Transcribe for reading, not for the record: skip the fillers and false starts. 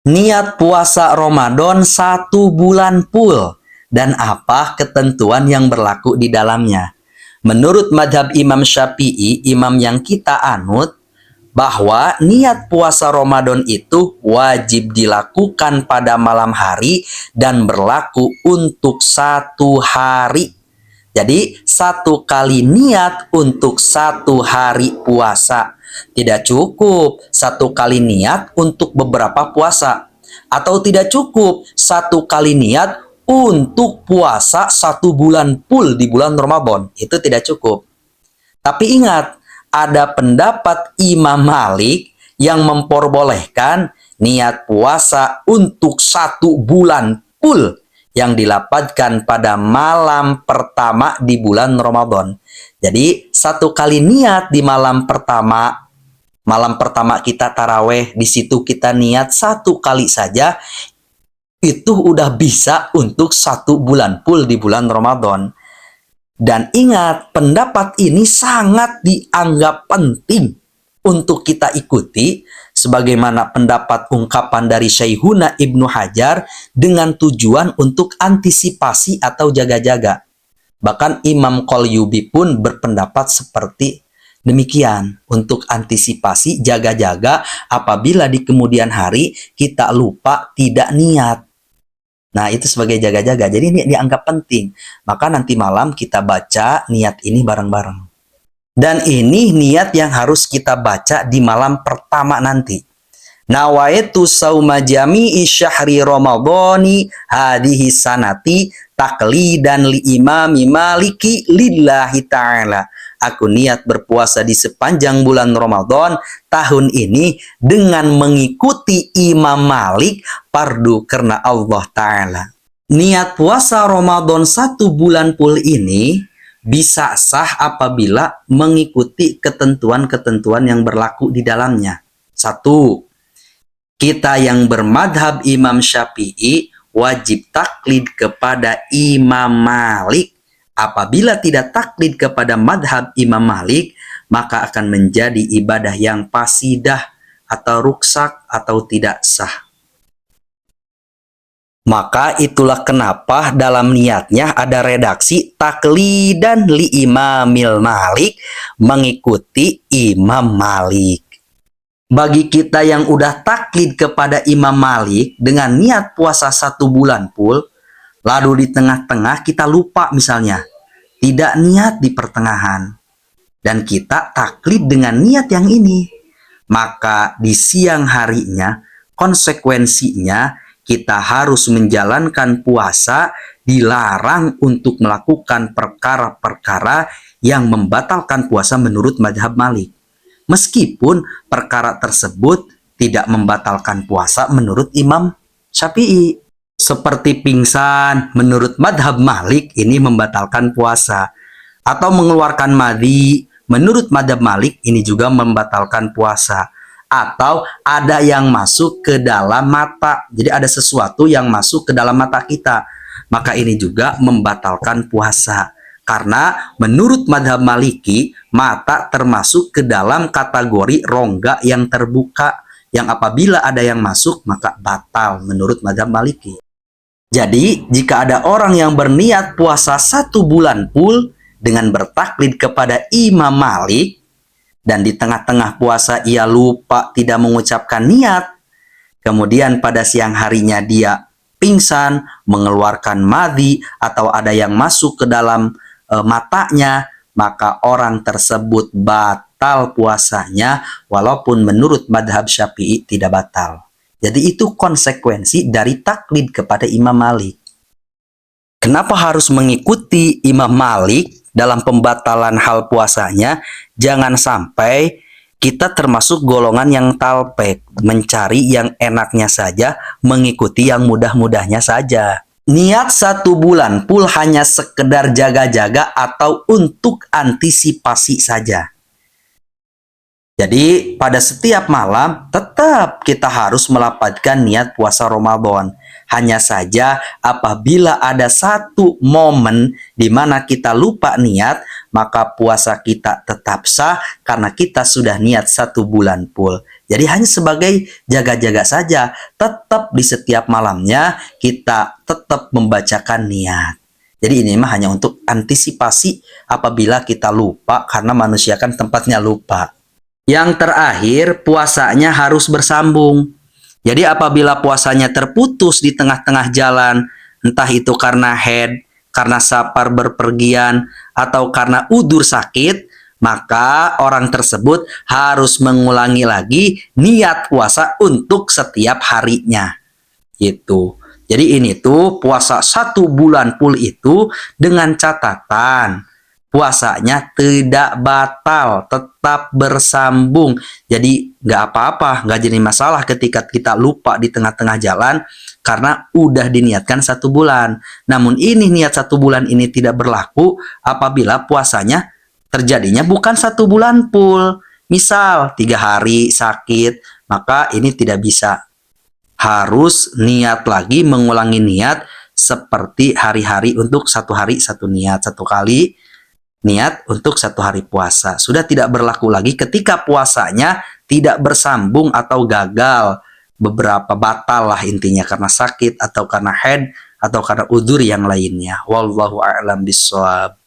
Niat puasa Ramadan 1 bulan full dan apa ketentuan yang berlaku di dalamnya. Menurut madhab Imam Syafi'i, imam yang kita anut, bahwa niat puasa Ramadan itu wajib dilakukan pada malam hari dan berlaku untuk 1 hari. Jadi 1 kali niat untuk 1 hari puasa. Tidak cukup 1 kali niat untuk beberapa puasa. Atau tidak cukup 1 kali niat untuk puasa 1 bulan full di bulan Ramadan. Itu tidak cukup. Tapi ingat, ada pendapat Imam Malik yang memperbolehkan niat puasa untuk 1 bulan full yang dilapatkan pada malam pertama di bulan Ramadan. Jadi 1 kali niat di malam pertama kita taraweh, di situ kita niat 1 kali saja, itu udah bisa untuk 1 bulan full di bulan Ramadan. Dan ingat, pendapat ini sangat dianggap penting untuk kita ikuti, sebagaimana pendapat ungkapan dari Syekhuna Ibnu Hajar dengan tujuan untuk antisipasi atau jaga-jaga. Bahkan Imam Qalyubi pun berpendapat seperti demikian, untuk antisipasi jaga-jaga apabila di kemudian hari kita lupa tidak niat. Nah, itu sebagai jaga-jaga. Jadi ini dianggap penting. Maka nanti malam kita baca niat ini bareng-bareng. Dan ini niat yang harus kita baca di malam pertama nanti. Nawaitu sauma jami'i syahri ramadhani hadihi sanati taqlidan li imami maliki lillahi ta'ala. Aku niat berpuasa di sepanjang bulan Ramadan tahun ini dengan mengikuti Imam Malik fardu karena Allah Ta'ala. Niat puasa Ramadan 1 bulan full ini bisa sah apabila mengikuti ketentuan-ketentuan yang berlaku di dalamnya. 1. Kita yang bermadhab Imam Syafi'i wajib taklid kepada Imam Malik. Apabila tidak taklid kepada madhab Imam Malik, maka akan menjadi ibadah yang fasidah atau ruksak atau tidak sah. Maka itulah kenapa dalam niatnya ada redaksi taklidan li imamil Malik, mengikuti Imam Malik. Bagi kita yang udah taklid kepada Imam Malik dengan niat puasa 1 bulan full, lalu di tengah-tengah kita lupa misalnya, tidak niat di pertengahan, dan kita taklid dengan niat yang ini, maka di siang harinya konsekuensinya kita harus menjalankan puasa, dilarang untuk melakukan perkara-perkara yang membatalkan puasa menurut madhab Malik. Meskipun perkara tersebut tidak membatalkan puasa menurut Imam Syafi'i. Seperti pingsan, menurut madhab Malik ini membatalkan puasa. Atau mengeluarkan madhi, menurut madhab Malik ini juga membatalkan puasa. Atau ada yang masuk ke dalam mata, jadi ada sesuatu yang masuk ke dalam mata kita, maka ini juga membatalkan puasa. Karena menurut madhab Maliki, mata termasuk ke dalam kategori rongga yang terbuka, yang apabila ada yang masuk maka batal menurut madhab Maliki. Jadi, jika ada orang yang berniat puasa 1 bulan full dengan bertaklid kepada Imam Malik, dan di tengah-tengah puasa ia lupa tidak mengucapkan niat, kemudian pada siang harinya dia pingsan, mengeluarkan madhi, atau ada yang masuk ke dalam matanya, maka orang tersebut batal puasanya, walaupun menurut madhab Syafi'i tidak batal. Jadi itu konsekuensi dari taklid kepada Imam Malik. Kenapa harus mengikuti Imam Malik dalam pembatalan hal puasanya? Jangan sampai kita termasuk golongan yang talpek, mencari yang enaknya saja, mengikuti yang mudah-mudahnya saja. Niat 1 bulan full hanya sekedar jaga-jaga atau untuk antisipasi saja. Jadi pada setiap malam tetap kita harus melapatkan niat puasa Ramadan. Hanya saja apabila ada satu momen di mana kita lupa niat, maka puasa kita tetap sah karena kita sudah niat 1 bulan full. Jadi hanya sebagai jaga-jaga saja, tetap di setiap malamnya kita tetap membacakan niat. Jadi ini mah hanya untuk antisipasi apabila kita lupa karena manusia kan tempatnya lupa. Yang terakhir, puasanya harus bersambung. Jadi apabila puasanya terputus di tengah-tengah jalan, entah itu karena haid, karena safar berpergian, atau karena udur sakit, maka orang tersebut harus mengulangi lagi niat puasa untuk setiap harinya. Gitu. Jadi ini tuh puasa 1 bulan full itu dengan catatan puasanya tidak batal, tetap bersambung. Jadi nggak apa-apa, nggak jadi masalah ketika kita lupa di tengah-tengah jalan karena udah diniatkan 1 bulan. Namun ini niat 1 bulan ini tidak berlaku apabila puasanya terjadinya bukan 1 bulan full. Misal 3 hari sakit, maka ini tidak bisa. Harus niat lagi mengulangi niat seperti hari-hari untuk 1 hari 1 niat, 1 kali niat untuk 1 hari puasa. Sudah tidak berlaku lagi ketika puasanya tidak bersambung atau gagal. Beberapa batal lah intinya karena sakit atau karena haid atau karena udzur yang lainnya. Wallahu a'lam bishawab.